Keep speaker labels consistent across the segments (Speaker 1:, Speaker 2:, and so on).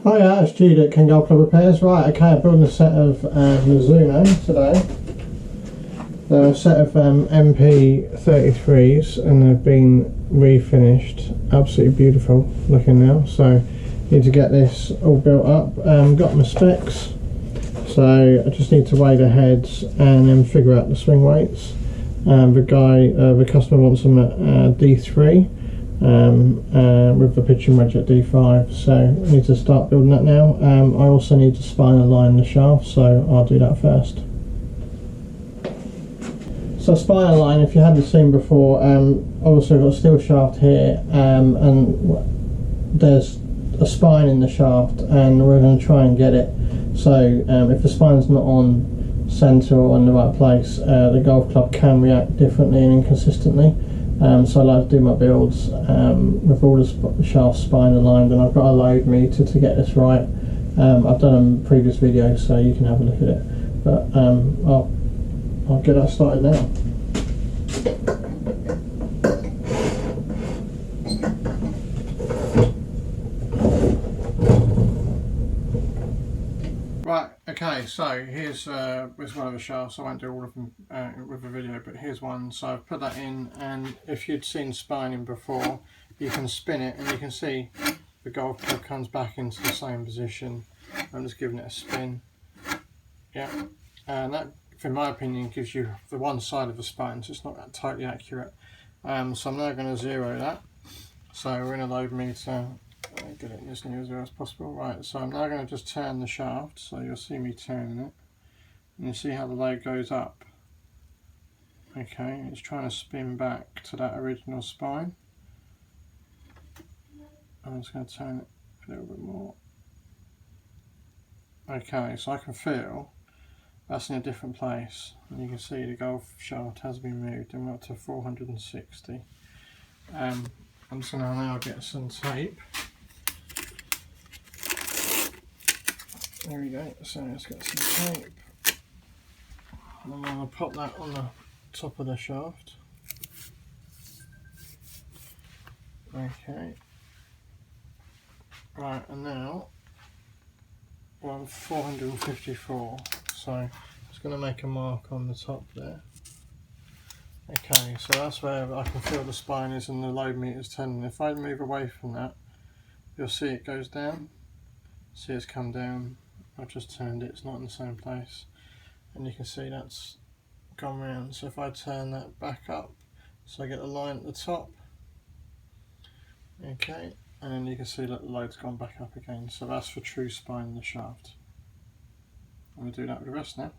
Speaker 1: Hiya, it's Jude at King Gold Club Repairs. Right, okay, I'm building a set of Mizuno today. They're a set of MP33s and they've been refinished. Absolutely beautiful looking now. So, need to get this all built up. Got my specs, so I just need to weigh the heads and then figure out the swing weights. The customer wants them at D3. With the pitching wedge at D5, so I need to start building that now. I also need to spine align the shaft, so I'll do that first. So spine align, if you hadn't seen before, obviously I've got a steel shaft here, and there's a spine in the shaft, and we're going to try and get it. So if the spine's not on centre or in the right place, the golf club can react differently and inconsistently. So I like to do my builds with all the shaft spine aligned, and I've got a load meter to get this right. I've done a previous video, so you can have a look at it. But I'll get that started now. Right, okay, so here's one of the shafts. I won't do all of them with the video, but here's one. So I've put that in, and if you'd seen spining before, you can spin it and you can see the golf club comes back into the same position. I'm just giving it a spin. Yeah, and that, in my opinion, gives you the one side of the spine, so it's not that totally accurate. So I'm now going to zero that. So we're in a load meter. Get it as near zero as possible. Right, so I'm now going to just turn the shaft, so you'll see me turning it, and you see how the load goes up. Okay, it's trying to spin back to that original spine. I'm just going to turn it a little bit more. Okay, so I can feel that's in a different place, and you can see the golf shaft has been moved, and we're up to 460. I'm just going to now get some tape. There we go, so let's get some tape, and I'm going to pop that on the top of the shaft. Okay, right, and now we're on 454, so I'm just going to make a mark on the top there. Okay, so that's where I can feel the spine is and the load meter is turning. If I move away from that, you'll see it goes down. See, it's come down. I've just turned it, it's not in the same place, and you can see that's gone round. So if I turn that back up, so I get the line at the top, okay, and then you can see that the load's gone back up again. So that's for true spine in the shaft. I'm going to do that with the rest now.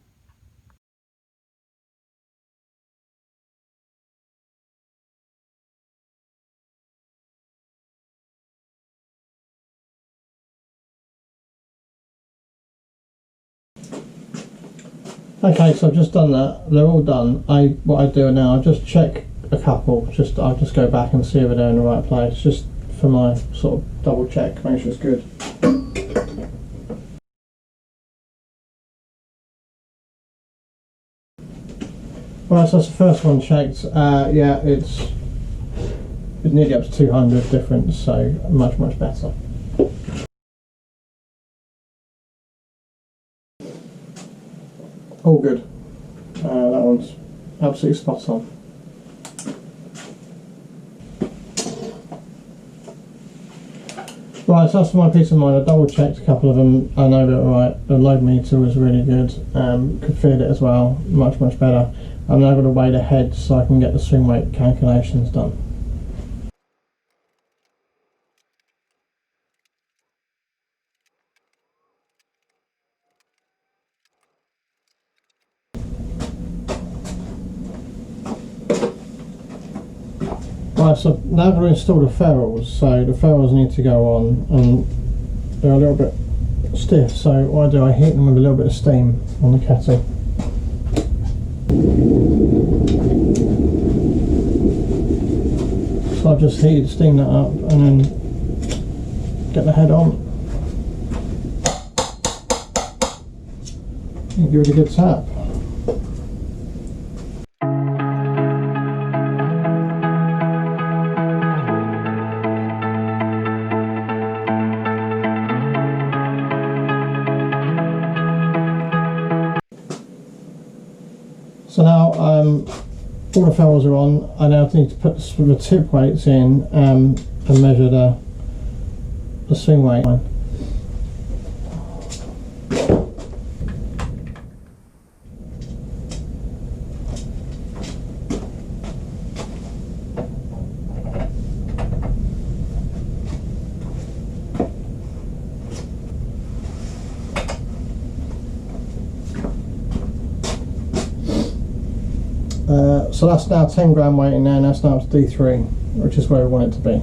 Speaker 1: Okay, so I've just done that. They're all done. What I do now, I just check a couple. I'll just go back and see if they're in the right place, just for my sort of double check, make sure it's good. Right, so that's the first one checked. Yeah, it's nearly up to 200 difference, so much better. All good. That one's absolutely spot on. Right, so that's my peace of mind. I double checked a couple of them. I know they're right. The load meter was really good. Could feel it as well. Much better. I'm now going to weigh the head so I can get the swing weight calculations done. Right, so now I'm going to install the ferrules. So the ferrules need to go on, and they're a little bit stiff, so what I do, I heat them with a little bit of steam on the kettle. So I've just steamed that up and then get the head on and give it a good tap. all the ferrules are on. I now need to put the tip weights in and measure the swing weight. So that's now 10 gram weight in there, and that's now up to D3, which is where we want it to be.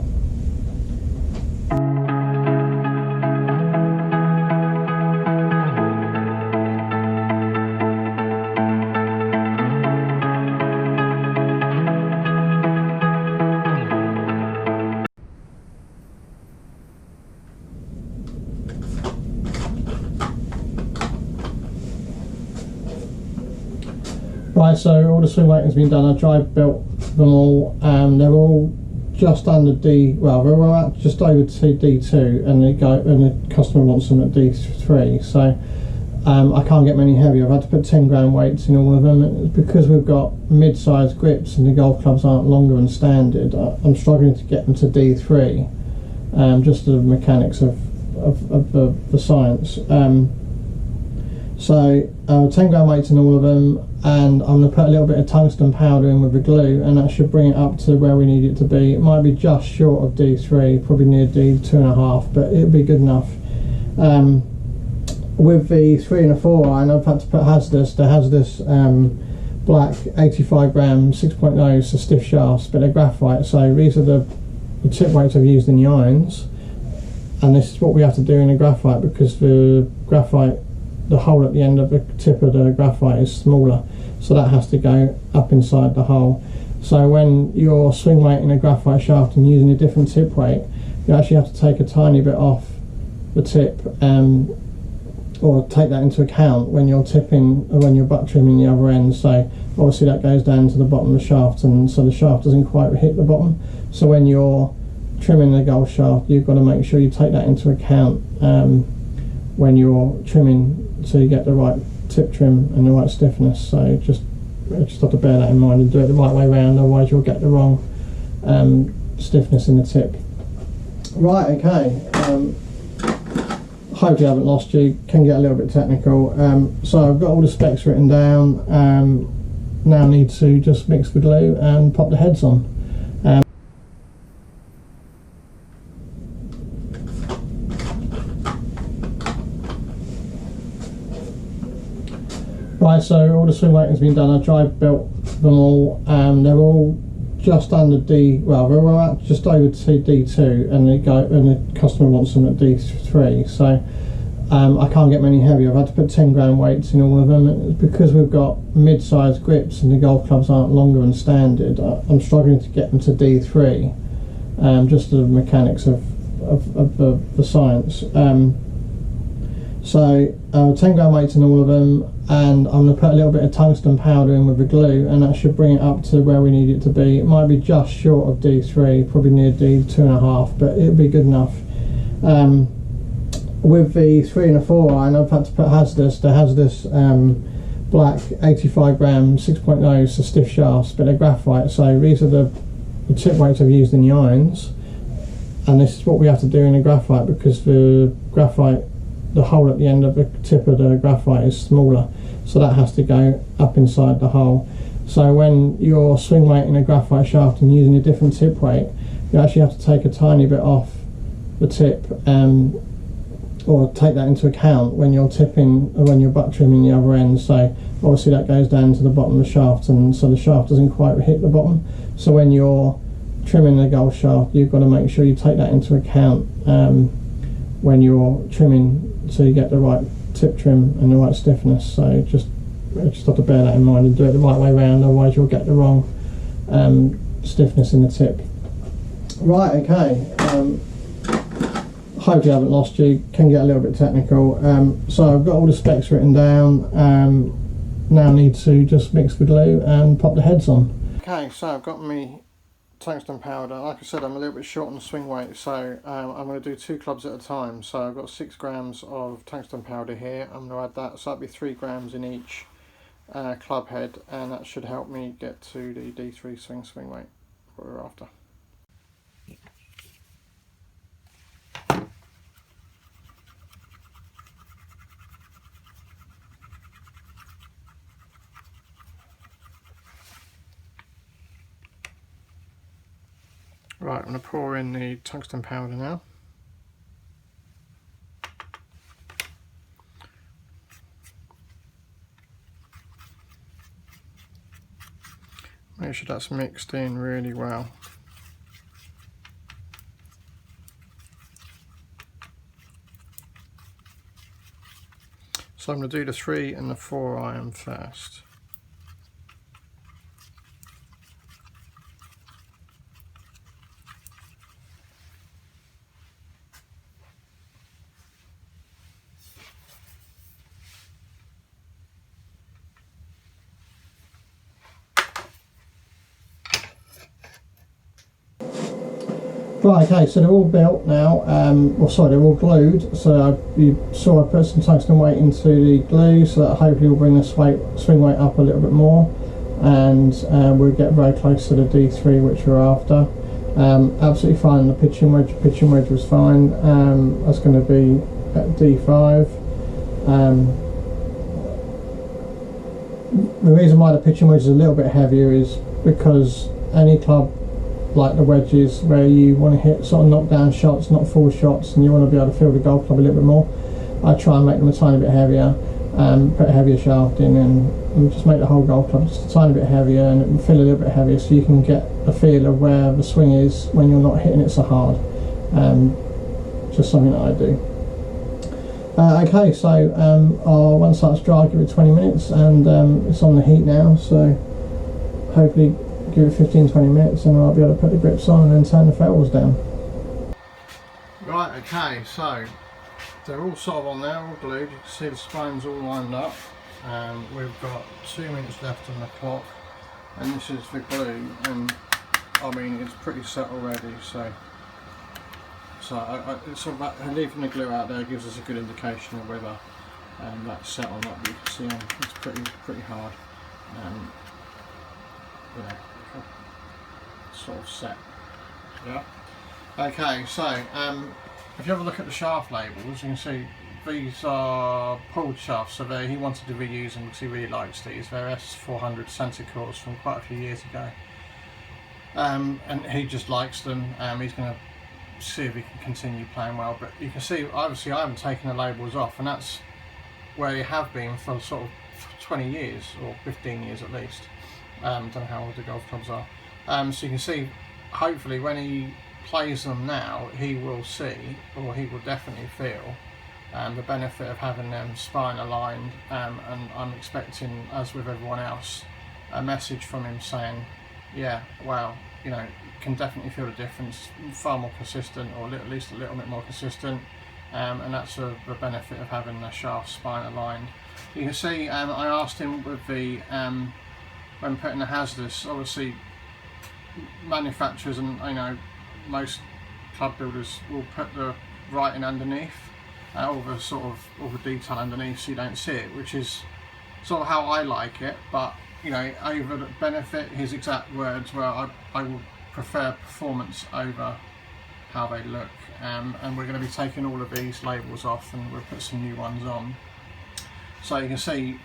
Speaker 1: Right, so all the swing weighting has been done. I dry built them all. They're all just under D. Well, they're all at just over D2, and the customer wants them at D3. So I can't get many heavier. I've had to put 10 gram weights in all of them. It's because we've got mid-sized grips and the golf clubs aren't longer than standard. I'm struggling to get them to D3, just the mechanics of the science. So 10 gram weights in all of them, and I'm going to put a little bit of tungsten powder in with the glue, and that should bring it up to where we need it to be. It might be just short of D3, probably near D2.5, but it'll be good enough. With the 3 1/4 iron, I've had to put hazardous. The hazardous black 85 gram 6.0, so stiff shafts, but they're graphite. So these are the tip weights I've used in the irons, and this is what we have to do in the graphite, because the graphite, the hole at the end of the tip of the graphite is smaller, so that has to go up inside the hole. So when you're swing weighting a graphite shaft and using a different tip weight, you actually have to take a tiny bit off the tip, or take that into account when you're tipping, when you're butt trimming the other end. So obviously that goes down to the bottom of the shaft, and so the shaft doesn't quite hit the bottom. So when you're trimming the golf shaft, you've got to make sure you take that into account when you're trimming, so you get the right tip trim and the right stiffness. So just have to bear that in mind and do it the right way around, otherwise you'll get the wrong stiffness in the tip. Right, okay. Hopefully I haven't lost you. Can get a little bit technical. So I've got all the specs written down. Now need to just mix the glue and pop the heads on. Right, so all the swing weighting has been done. I dry built them all. They're all just under D. Well, they're all at just over D2, and the customer wants them at D3. So I can't get many heavier. I've had to put 10 gram weights in all of them. It's because we've got mid-sized grips and the golf clubs aren't longer than standard. I'm struggling to get them to D3, just the mechanics of the science. So 10 gram weights in all of them, and I'm going to put a little bit of tungsten powder in with the glue, and that should bring it up to where we need it to be. It might be just short of D3, probably near D2.5, but it'll be good enough. With the 3 1/4 iron, I've had to put hazardous. The hazardous black 85 gram 6.0, so stiff shafts, but they're graphite. So these are the tip weights I've used in the irons, and this is what we have to do in the graphite, because the graphite, the hole at the end of the tip of the graphite is smaller, so that has to go up inside the hole. So when you're swing weighting a graphite shaft and using a different tip weight, you actually have to take a tiny bit off the tip, or take that into account when you're tipping, when you're butt trimming the other end. So obviously that goes down to the bottom of the shaft, and so the shaft doesn't quite hit the bottom. So when you're trimming the golf shaft, you've got to make sure you take that into account when you're trimming, so you get the right tip trim and the right stiffness. So just have to bear that in mind and do it the right way around, otherwise you'll get the wrong stiffness in the tip. Right, okay. Hopefully I haven't lost you. Can get a little bit technical. So I've got all the specs written down. Now need to just mix the glue and pop the heads on. Okay, so I've got my tungsten powder. Like I said, I'm a little bit short on the swing weight, so I'm going to do 2 clubs at a time. So I've got 6 grams of tungsten powder here. I'm going to add that, so that'll be 3 grams in each. club head, and that should help me get to the D3 swing weight what we're after. Right, I'm going to pour in the tungsten powder now. Make sure that's mixed in really well. So I'm going to do the 3 and the 4 iron first.
Speaker 2: Right, okay, so they're all built now, well sorry, they're all glued, so you saw I put some tungsten weight into the glue, so that hopefully will bring the swing weight up a little bit more, and we'll get very close to the D3 which we're after. Absolutely fine, the pitching wedge was fine. That's going to be at D5. The reason why the pitching wedge is a little bit heavier is because any club like the wedges where you want to hit sort of knockdown shots, not full shots, and you want to be able to feel the golf club a little bit more, I try and make them a tiny bit heavier, put a heavier shaft in, and just make the whole golf club just a tiny bit heavier and feel a little bit heavier, so you can get a feel of where the swing is when you're not hitting it so hard. Just something that I do. Okay, so once that's dry, give it 20 minutes, and it's on the heat now, so hopefully give it 15-20 minutes and I'll be able to put the grips on and then turn the ferrules down.
Speaker 1: Right, okay, so they're all sort of on there, all glued. You can see the spines all lined up. We've got 2 minutes left on the clock, and this is the glue, and I mean it's pretty set already, so it's sort of leaving the glue out there gives us a good indication of whether that's set or not. But you can see it's pretty hard. Yeah, sort of set. Yeah. Okay, so if you have a look at the shaft labels, you can see these are pulled shafts. So he wanted to reuse them because he really likes these. They're S400 Centicores from quite a few years ago, and he just likes them. He's going to see if he can continue playing well. But you can see, obviously, I haven't taken the labels off, and that's where they have been for sort of 20 years or 15 years at least. Don't know how old the golf clubs are. So you can see, hopefully when he plays them now, he will see, or he will definitely feel the benefit of having them spine aligned, and I'm expecting, as with everyone else, a message from him saying, yeah, well, you know, can definitely feel the difference, far more consistent, or at least a little bit more consistent, and that's the benefit of having the shaft spine aligned. You can see, I asked him with the when putting the hazardous, obviously manufacturers and most club builders will put the writing underneath, all the detail underneath, so you don't see it, which is sort of how I like it. But over the benefit, his exact words were, I will prefer performance over how they look, and we're going to be taking all of these labels off and we'll put some new ones on. So you can see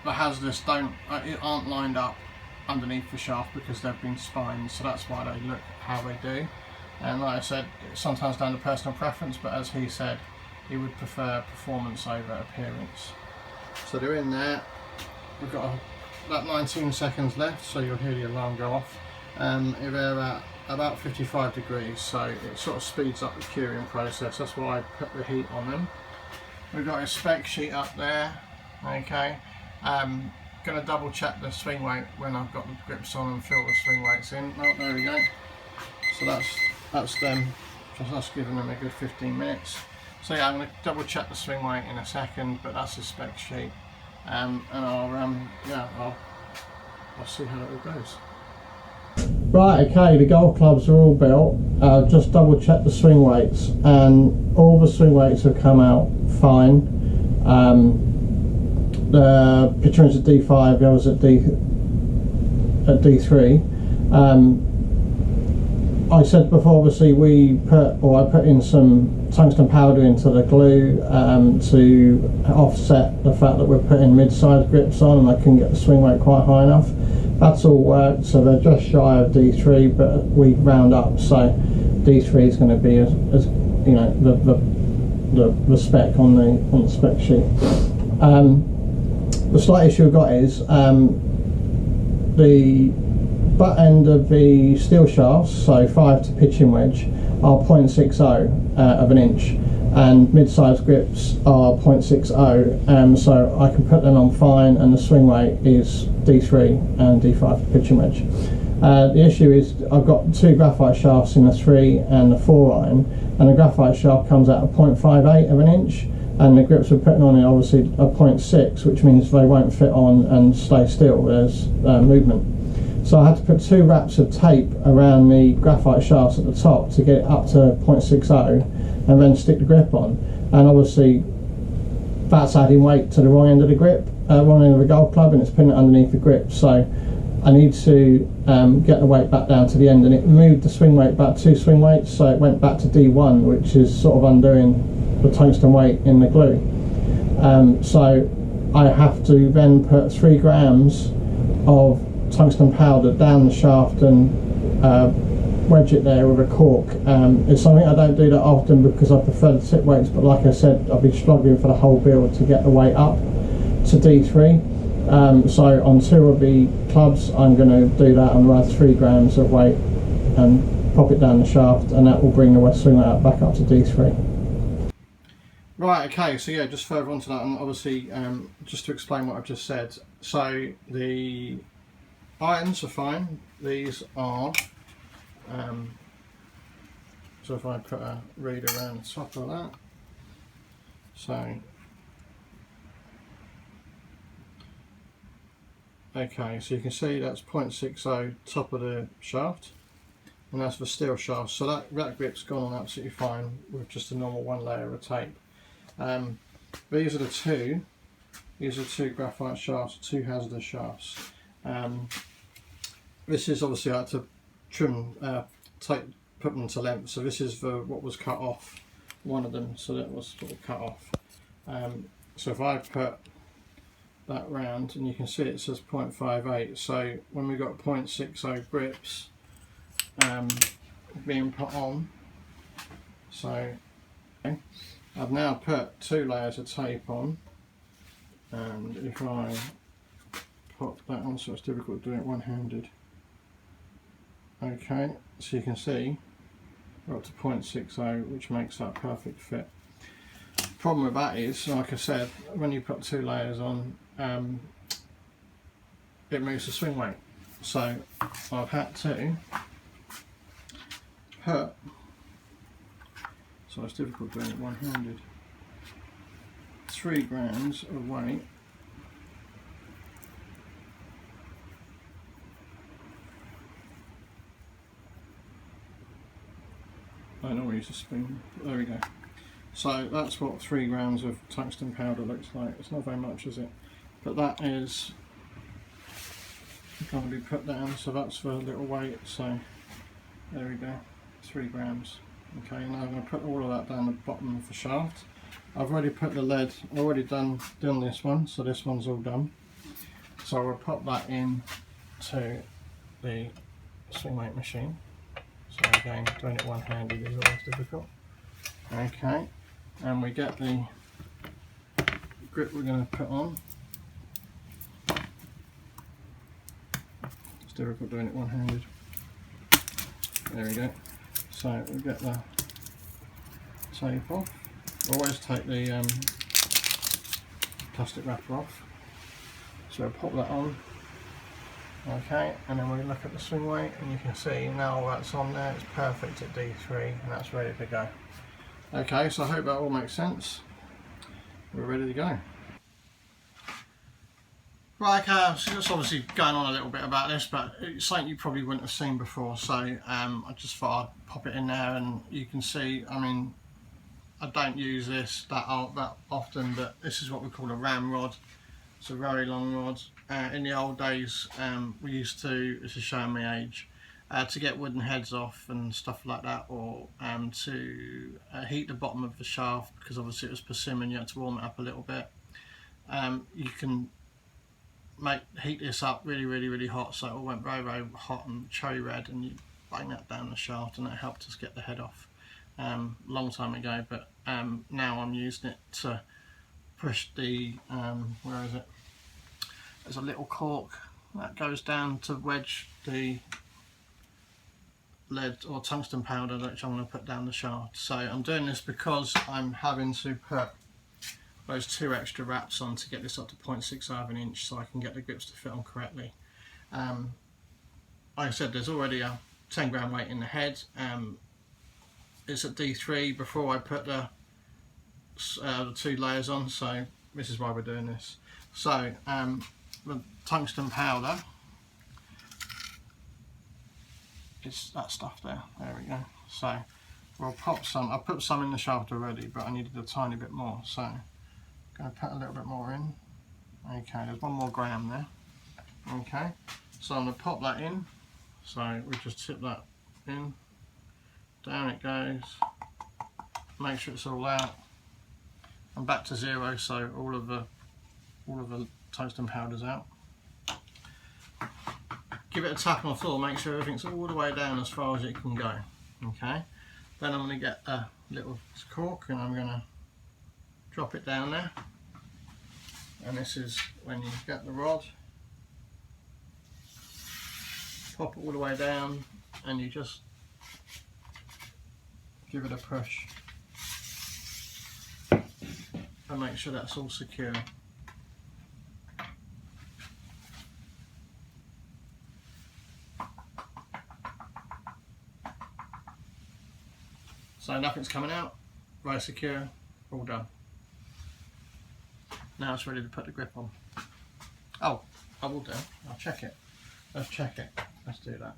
Speaker 1: the hazardous aren't lined up underneath the shaft because they've been spined, so that's why they look how they do. And like I said, it's sometimes down to personal preference, but as he said, he would prefer performance over appearance. So they're in there. We've got about 19 seconds left, so you'll hear the alarm go off. They're at about 55 degrees, so it sort of speeds up the curing process. That's why I put the heat on them. We've got a spec sheet up there. Okay, going to double check the swing weight when I've got the grips on and fill the swing weights in. Oh, there we go. So that's them. That's giving them a good 15 minutes. So yeah, I'm going to double check the swing weight in a second, but that's the spec sheet, and I'll see how it all goes.
Speaker 2: Right, okay, the golf clubs are all built. Just double check the swing weights, and all the swing weights have come out fine. the picture at D5, the others at D3. I said before, obviously I put in some tungsten powder into the glue to offset the fact that we're putting mid-size grips on, and I couldn't get the swing weight quite high enough. That's all worked, so they're just shy of D3, but we round up, so D3 is going to be as you know, the spec on the spec sheet. The slight issue I've got is the butt end of the steel shafts, so 5 to pitching wedge, are 0.60 of an inch, and mid-size grips are 0.60, so I can put them on fine, and the swing weight is D3 and D5 for pitching wedge. The issue is I've got 2 graphite shafts in the 3 and the 4 iron, and the graphite shaft comes out at 0.58 of an inch, and the grips we're putting on it obviously are 0.6, which means they won't fit on and stay still. There's movement. So I had to put 2 wraps of tape around the graphite shafts at the top to get it up to 0.60, and then stick the grip on. And obviously that's adding weight to the wrong end of the grip, wrong end of the golf club, and it's putting it underneath the grip. So I need to get the weight back down to the end, and it moved the swing weight back 2 swing weights, so it went back to D1, which is sort of undoing the tungsten weight in the glue. So I have to then put 3 grams of tungsten powder down the shaft and wedge it there with a cork. It's something I don't do that often because I prefer the tip weights, but like I said, I've been struggling for the whole build to get the weight up to D3. So on 2 of the clubs I'm going to do that and add 3 grams of weight and pop it down the shaft, and that will bring the west swing weight back up to D3.
Speaker 1: Right, okay, so yeah, just further on to that, and obviously just to explain what I've just said, so the irons are fine. These are, so if I put a reader around the top of that, so, okay, so you can see that's 0.60 top of the shaft, and that's the steel shaft, so that grip's gone on absolutely fine with just a normal 1 layer of tape. These are 2 graphite shafts, 2 hazardous shafts. This is obviously I had to trim, put them to length, so this is what was cut off, one of them, so that was sort of cut off. So if I put that round, and you can see it says 0.58, so when we got 0.60 grips being put on, so okay, I've now put 2 layers of tape on, and if I pop that on, so it's difficult doing it one-handed. Okay, so you can see we're up to 0.60, which makes that perfect fit. Problem with that is, like I said, when you put 2 layers on, it moves the swing weight. So I've had to put, so it's difficult doing it one-handed, 3 grams of weight I normally use a spoon, but there we go. So that's what 3 grams of tungsten powder looks like. It's not very much, is it? But that is going to be put down, so that's the little weight, so there we go, 3 grams. Okay, now I'm going to put all of that down the bottom of the shaft. I've already put the lead, already done this one, so this one's all done. So we'll pop that in to the swing weight machine. So again, doing it one-handed is always difficult. Okay, and we get the grip we're going to put on. It's difficult doing it one-handed. There we go. So we get the tape off. Always take the plastic wrapper off. So we'll pop that on. Okay, and then we look at the swing weight, and you can see now that's on there, it's perfect at D3, and that's ready to go. Okay, so I hope that all makes sense. We're ready to go. Right, okay, so just obviously going on a little bit about this, but it's something you probably wouldn't have seen before, so I just thought I'd pop it in there, and you can see, I mean, I don't use this that often, but this is what we call a ramrod. It's a very long rod. In the old days, we used to, this is showing my age, to get wooden heads off and stuff like that, or to heat the bottom of the shaft, because obviously it was persimmon, you had to warm it up a little bit. You can heat this up really hot, so it all went very hot and cherry red, and you bang that down the shaft, and that helped us get the head off long time ago. But now I'm using it to push the where is it, there's a little cork that goes down to wedge the lead or tungsten powder which I'm going to put down the shaft. So I'm doing this because I'm having to put those 2 extra wraps on to get this up to 0.65 of an inch, so I can get the grips to fit on correctly. Like I said, there's already a 10 gram weight in the head. It's at D3 before I put the 2 layers on, so this is why we're doing this. So the tungsten powder, it's that stuff there, there we go. So we'll pop some, I put some in the shaft already, but I needed a tiny bit more, so I'm going to put a little bit more in. Okay, there's 1 more gram there. Okay, so I'm going to pop that in, so we just tip that in, down it goes, make sure it's all out, and back to 0, so all of the tungsten powder's out. Give it a tap on the floor, make sure everything's all the way down as far as it can go. Okay, then I'm going to get a little cork and I'm going to drop it down there, and this is when you get the rod, pop it all the way down, and you just give it a push and make sure that's all secure. So nothing's coming out, very secure, all done. Now it's ready to put the grip on. Oh, I will do, I'll check it. Let's check it, let's do that.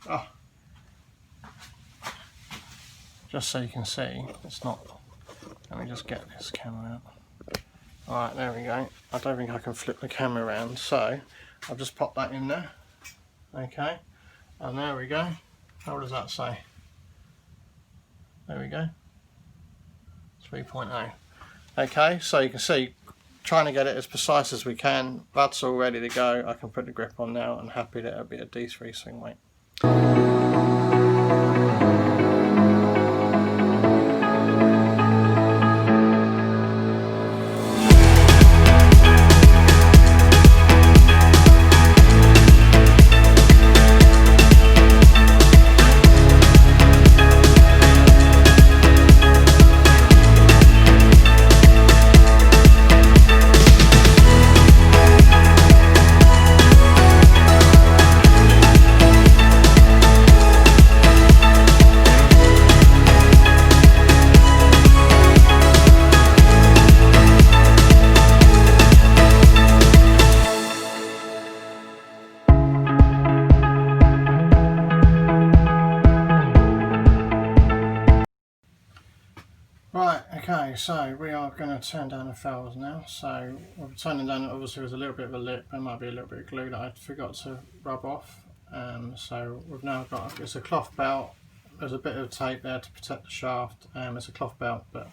Speaker 1: Oh, just so you can see, it's not, let me just get this camera out. Alright, there we go. I don't think I can flip the camera around, so I've just popped that in there. Okay, and there we go. How does that say? There we go. 3.0. Okay, so you can see, trying to get it as precise as we can. That's all ready to go. I can put the grip on now and happy that it'll be a D3 swing weight. Right, okay, so we are going to turn down the ferrules now. So we're turning down, obviously there's a little bit of a lip, there might be a little bit of glue that I forgot to rub off. So we've now got, it's a cloth belt, there's a bit of tape there to protect the shaft. It's a cloth belt, but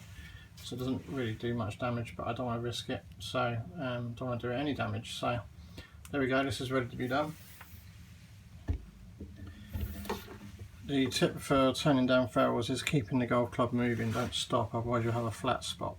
Speaker 1: so it doesn't really do much damage, but I don't want to risk it, so don't want to do any damage. So there we go, this is ready to be done. The tip for turning down ferrules is keeping the golf club moving, don't stop, otherwise you'll have a flat spot.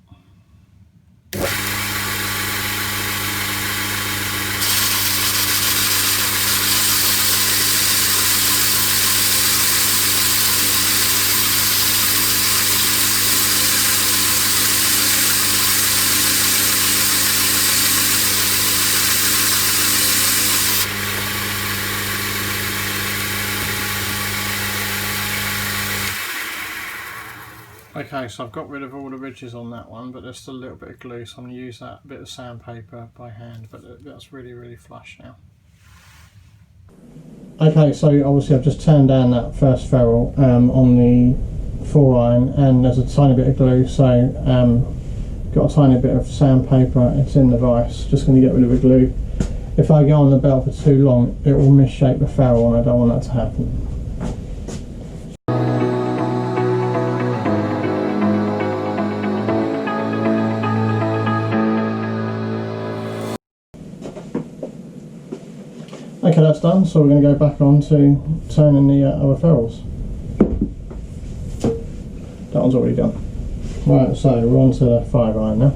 Speaker 1: Okay, so I've got rid of all the ridges on that one, but there's still a little bit of glue, so I'm going to use that bit of sandpaper by hand, but that's really flush now.
Speaker 2: Okay, so obviously I've just turned down that first ferrule on the 4-iron, and there's a tiny bit of glue, so got a tiny bit of sandpaper, it's in the vise, just going to get rid of the glue. If I go on the belt for too long, it will misshape the ferrule, and I don't want that to happen. Okay, that's done, so we're going to go back on to turning the other ferrules. That one's already done. Right, so we're on to the 5-iron now.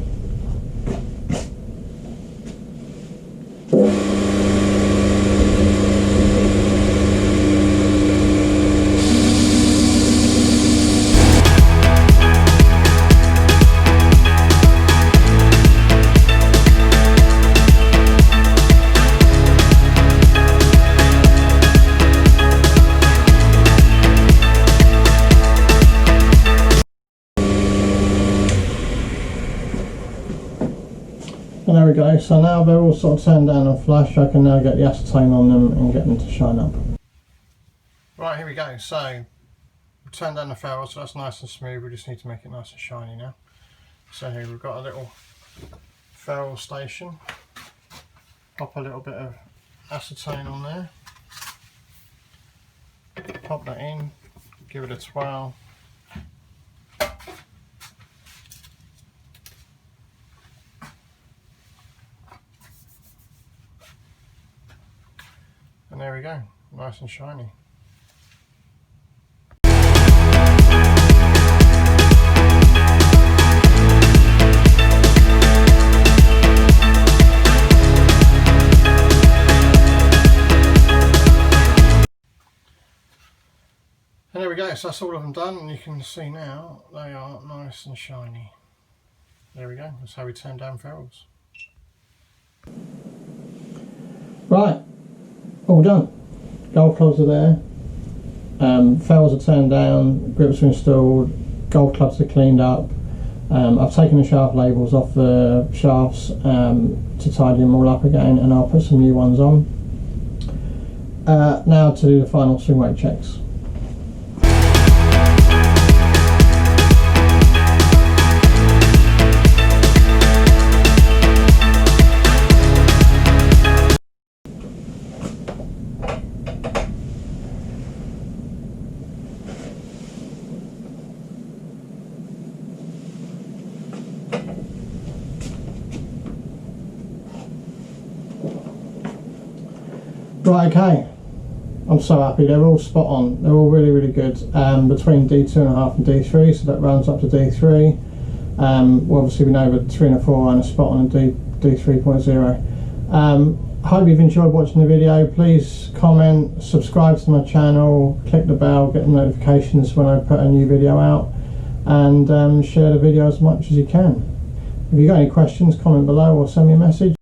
Speaker 2: And there we go, so now they're all sort of turned down and flush, I can now get the acetone on them and get them to shine up. Right, here we go, so we've turned down the ferrule, so that's nice and smooth, we just need to make it nice and shiny now. So here we've got a little ferrule station, pop a little bit of acetone on there, pop that in, give it a twirl. And there we go, nice and shiny. And there we go, so that's all of them done, and you can see now they are nice and shiny. There we go, that's how we turn down ferrules. Right. All done. Golf clubs are there, ferrules are turned down, grips are installed, golf clubs are cleaned up. I've taken the shaft labels off the shafts to tidy them all up again, and I'll put some new ones on. Now to do the final swing weight checks. Right, okay, I'm so happy, they're all spot on, they're all really, really good, between D2.5 and D3, so that runs up to D3. Well, obviously we know that 3 and a 4 iron are spot on a D3.0. I hope you've enjoyed watching the video. Please comment, subscribe to my channel, click the bell, get the notifications when I put a new video out, and share the video as much as you can. If you've got any questions, comment below or send me a message.